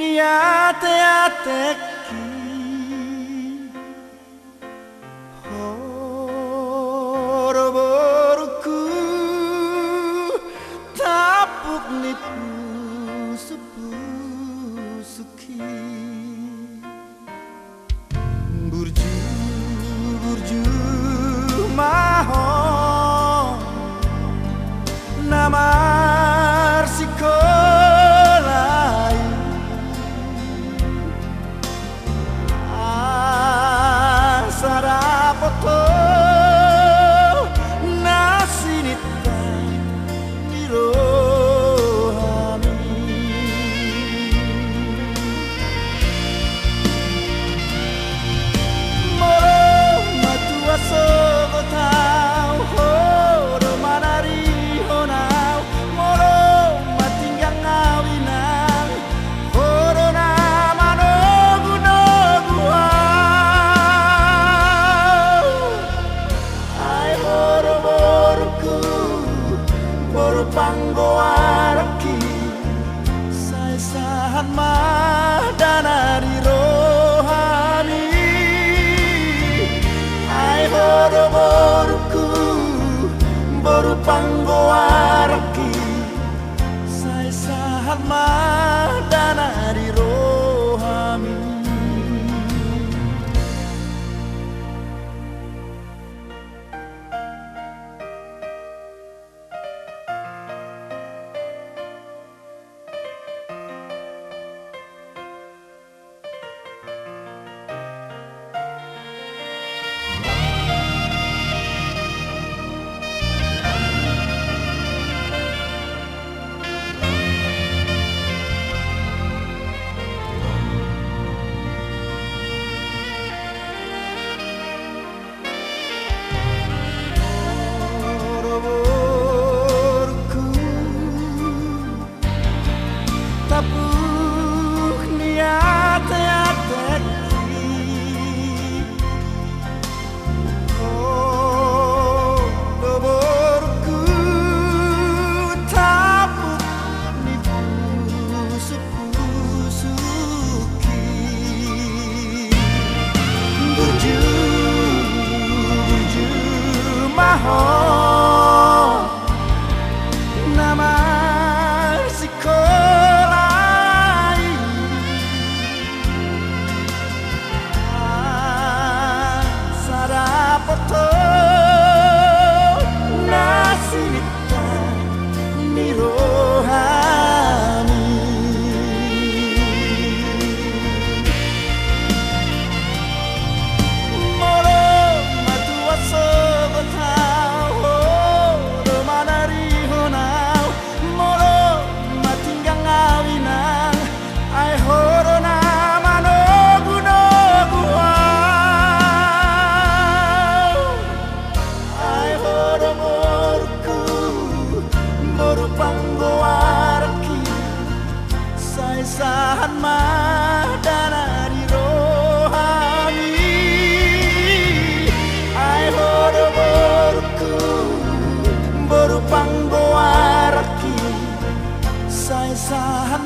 niate-ateki horo-boruku tapuk nipu sepusuki burju maho namar sikolai sarapoto nasinita nirohami moro matua sogotau horo manari honau moro matinggang ngawinang horo nama panggoaraki saisahan madanari rohani ai horo-boruku boru panggoaraki saisahan madanari rohani tapuk niate-ateki horo-boruku tapuk nipu sepusuki burju maho namar sikolai sarapoto nasinita nirohami moro matua sogotau horo manari honau moro matinggang ngawinang ai horo nama nogu-noguau ai horo-boruku boru panggoaraki saisahan madanari rohani ai horo-boruku boru panggoaraki saisahan